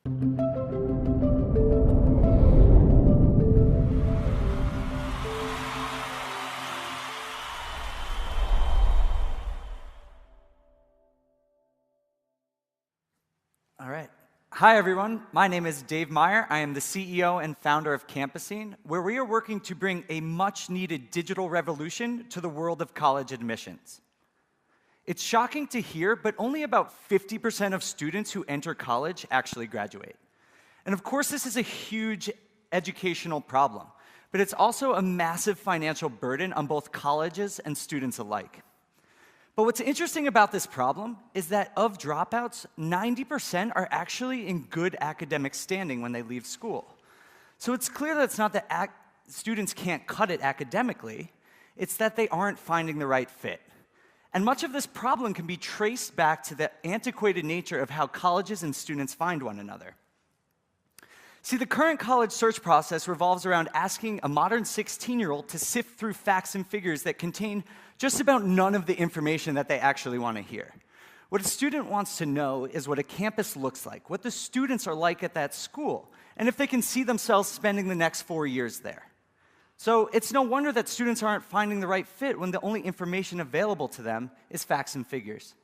All right. Hi, everyone. My name is Dave Meyer. I am the CEO and founder of Campuscene, where we are working to bring a much-needed digital revolution to the world of college admissions. It's shocking to hear, but only about 50% of students who enter college actually graduate. And of course, this is a huge educational problem, but it's also a massive financial burden on both colleges and students alike. But what's interesting about this problem is that of dropouts, 90% are actually in good academic standing when they leave school. So it's clear that it's not that students can't cut it academically, it's that they aren't finding the right fit. And much of this problem can be traced back to the antiquated nature of how colleges and students find one another. See, the current college search process revolves around asking a modern 16-year-old to sift through facts and figures that contain just about none of the information that they actually want to hear. What a student wants to know is what a campus looks like, what the students are like at that school, and if they can see themselves spending the next 4 years there. So it's no wonder that students aren't finding the right fit when the only information available to them is facts and figures.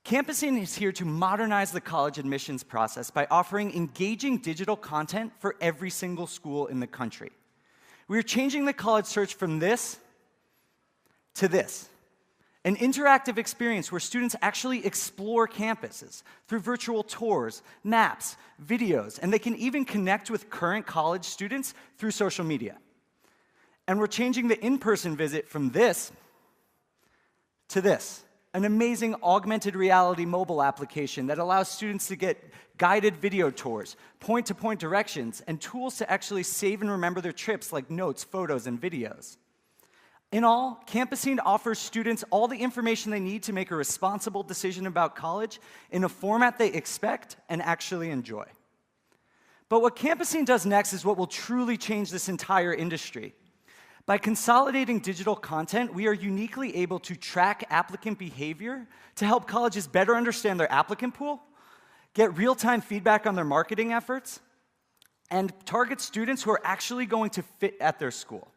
Campuscene is here to modernize the college admissions process by offering engaging digital content for every single school in the country. We are changing the college search from this to this, an interactive experience where students actually explore campuses through virtual tours, maps, videos, and they can even connect with current college students through social media. And we're changing the in-person visit from this to this, an amazing augmented reality mobile application that allows students to get guided video tours, point-to-point directions, and tools to actually save and remember their trips like notes, photos, and videos. In all, Campuscene offers students all the information they need to make a responsible decision about college in a format they expect and actually enjoy. But what Campuscene does next is what will truly change this entire industry. By consolidating digital content, we are uniquely able to track applicant behavior to help colleges better understand their applicant pool, get real-time feedback on their marketing efforts, and target students who are actually going to fit at their school.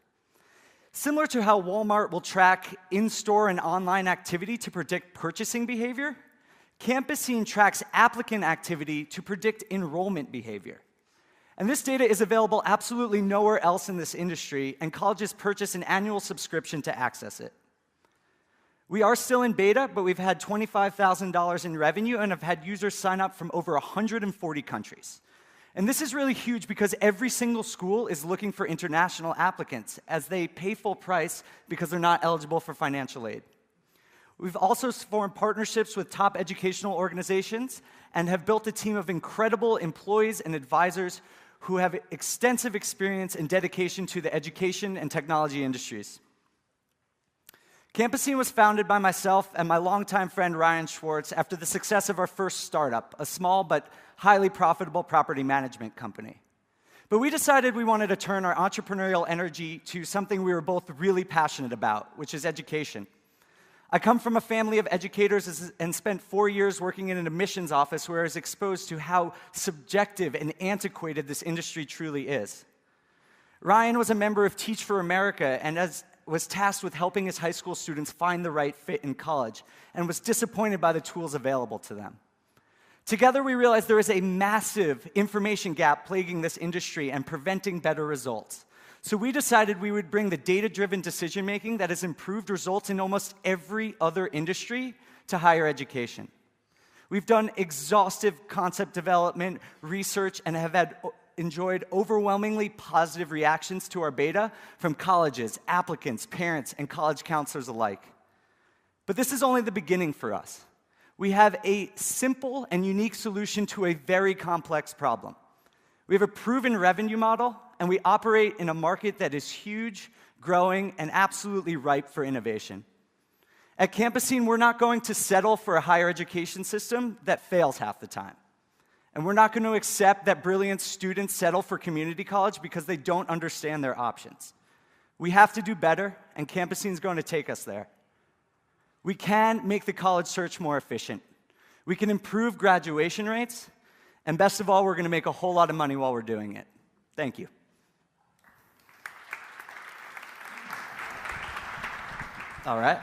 Similar to how Walmart will track in-store and online activity to predict purchasing behavior, Campuscene tracks applicant activity to predict enrollment behavior. And this data is available absolutely nowhere else in this industry, and colleges purchase an annual subscription to access it. We are still in beta, but we've had $25,000 in revenue and have had users sign up from over 140 countries. And this is really huge because every single school is looking for international applicants as they pay full price because they're not eligible for financial aid. We've also formed partnerships with top educational organizations and have built a team of incredible employees and advisors who have extensive experience and dedication to the education and technology industries. Campuscene was founded by myself and my longtime friend Ryan Schwartz after the success of our first startup, a small but highly profitable property management company. But we decided we wanted to turn our entrepreneurial energy to something we were both really passionate about, which is education. I come from a family of educators and spent 4 years working in an admissions office where I was exposed to how subjective and antiquated this industry truly is. Ryan was a member of Teach for America and was tasked with helping his high school students find the right fit in college and was disappointed by the tools available to them. Together, we realized there is a massive information gap plaguing this industry and preventing better results. So we decided we would bring the data-driven decision-making that has improved results in almost every other industry to higher education. We've done exhaustive concept development, research, and have enjoyed overwhelmingly positive reactions to our beta from colleges, applicants, parents, and college counselors alike. But this is only the beginning for us. We have a simple and unique solution to a very complex problem. We have a proven revenue model, and we operate in a market that is huge, growing, and absolutely ripe for innovation. At Campuscene, we're not going to settle for a higher education system that fails half the time. And we're not going to accept that brilliant students settle for community college because they don't understand their options. We have to do better, and Campuscene is going to take us there. We can make the college search more efficient. We can improve graduation rates, And best of all, we're going to make a whole lot of money while we're doing it. Thank you. All right.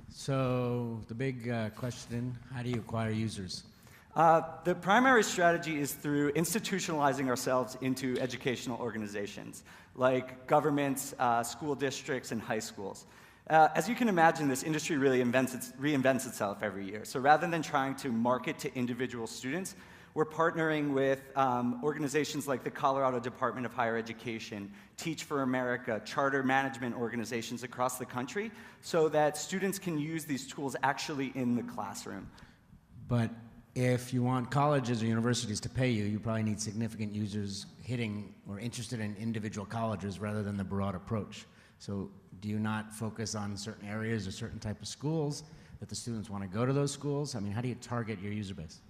So the big question, how do you acquire users? The primary strategy is through institutionalizing ourselves into educational organizations, like governments, school districts, and high schools. As you can imagine, this industry really reinvents itself every year. So rather than trying to market to individual students, we're partnering with organizations like the Colorado Department of Higher Education, Teach for America, charter management organizations across the country, so that students can use these tools actually in the classroom. But if you want colleges or universities to pay you, you probably need significant users hitting or interested in individual colleges rather than the broad approach. So do you not focus on certain areas or certain type of schools that the students want to go to those schools? I mean, how do you target your user base?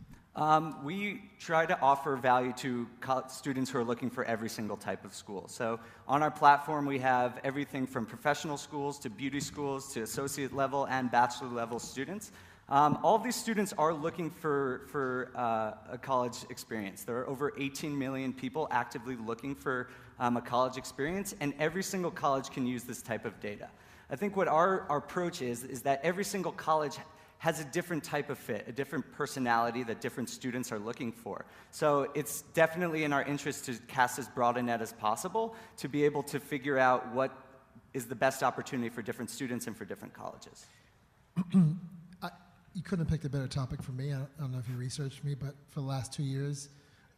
We try to offer value to students who are looking for every single type of school. So on our platform, we have everything from professional schools to beauty schools to associate level and bachelor level students. All of these students are looking for a college experience. There are over 18 million people actively looking for a college experience, and every single college can use this type of data. I think what our approach is that every single college has a different type of fit, a different personality that different students are looking for. So it's definitely in our interest to cast as broad a net as possible to be able to figure out what is the best opportunity for different students and for different colleges. You couldn't have picked a better topic for me. I don't know if you researched me, but for the last 2 years,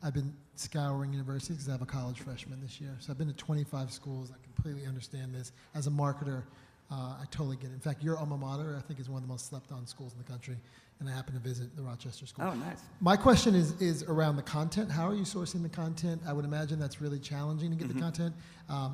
I've been scouring universities because I have a college freshman this year. So I've been to 25 schools. I completely understand this. As a marketer, I totally get it. In fact, your alma mater, I think, is one of the most slept-on schools in the country, and I happen to visit the Rochester School. Oh, nice. My question is around the content. How are you sourcing the content? I would imagine that's really challenging to get the content.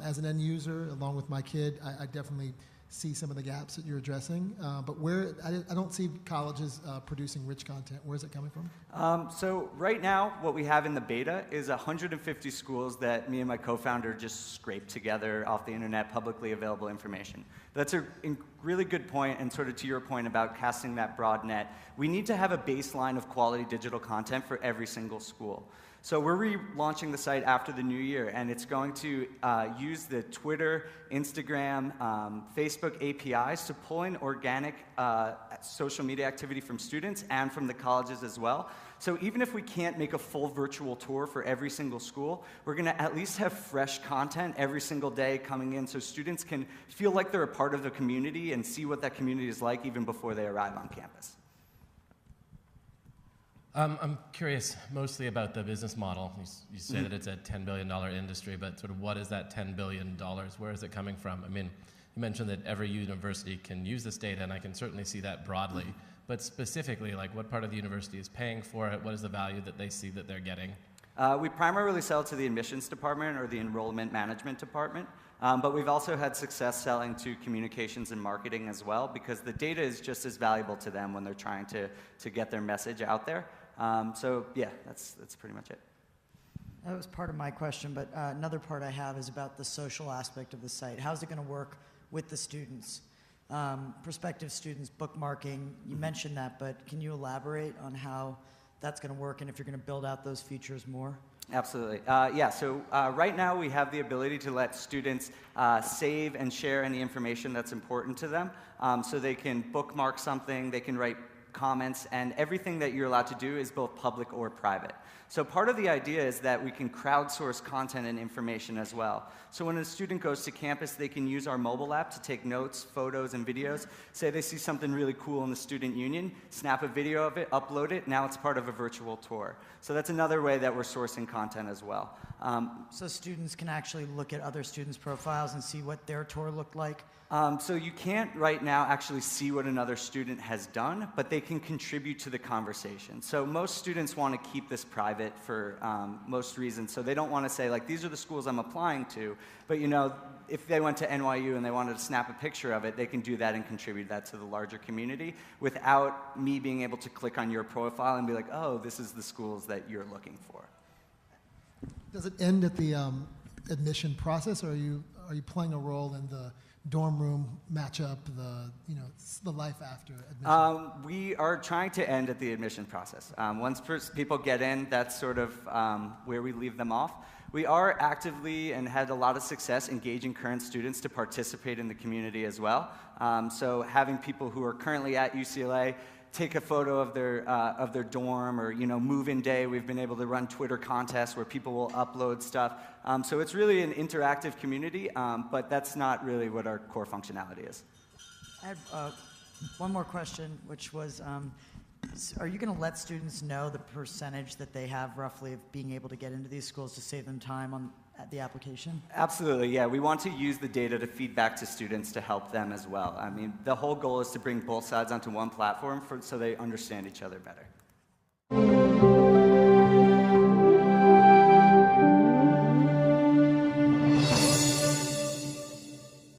As an end user, along with my kid, I definitely see some of the gaps that you're addressing, but I don't see colleges producing rich content. Where's it coming from? So right now, what we have in the beta is 150 schools that me and my co-founder just scraped together off the internet, publicly available information. That's a really good point, and sort of to your point about casting that broad net. We need to have a baseline of quality digital content for every single school. So we're relaunching the site after the new year, and it's going to use the Twitter, Instagram, Facebook APIs to pull in organic social media activity from students and from the colleges as well. So even if we can't make a full virtual tour for every single school, we're going to at least have fresh content every single day coming in so students can feel like they're a part of the community and see what that community is like even before they arrive on campus. I'm curious mostly about the business model. You say that it's a $10 billion industry, but sort of what is that $10 billion? Where is it coming from? I mean, you mentioned that every university can use this data, and I can certainly see that broadly. But specifically, like what part of the university is paying for it? What is the value that they see that they're getting? We primarily sell to the admissions department or the enrollment management department, but we've also had success selling to communications and marketing as well, because the data is just as valuable to them when they're trying to get their message out there. So yeah, that's pretty much it. That was part of my question, but another part I have is about the social aspect of the site. How's it going to work with the students? Prospective students, bookmarking, you mentioned that, but can you elaborate on how that's going to work and if you're going to build out those features more? Absolutely. Yeah, so right now we have the ability to let students save and share any information that's important to them. So they can bookmark something, they can write comments, and everything that you're allowed to do is both public or private. So part of the idea is that we can crowdsource content and information as well. So when a student goes to campus, they can use our mobile app to take notes, photos, and videos. Say they see something really cool in the student union, snap a video of it, upload it, now it's part of a virtual tour. So that's another way that we're sourcing content as well. So students can actually look at other students' profiles and see what their tour looked like? So you can't right now actually see what another student has done, but they can contribute to the conversation. So most students want to keep this private for most reasons. So they don't want to say, like, these are the schools I'm applying to, but you know, if they went to NYU and they wanted to snap a picture of it, they can do that and contribute that to the larger community without me being able to click on your profile and be like, oh, this is the schools that you're looking for. Does it end at the admission process, or are you playing a role in the dorm room matchup, the life after admission? We are trying to end at the admission process. Once people get in, that's sort of where we leave them off. We are actively and had a lot of success engaging current students to participate in the community as well. So having people who are currently at UCLA take a photo of their dorm, or move-in day. We've been able to run Twitter contests where people will upload stuff. So it's really an interactive community, but that's not really what our core functionality is. I had one more question, which was, are you going to let students know the percentage that they have roughly of being able to get into these schools to save them time at the application? Absolutely, yeah. We want to use the data to feed back to students to help them as well. I mean, the whole goal is to bring both sides onto one platform so they understand each other better.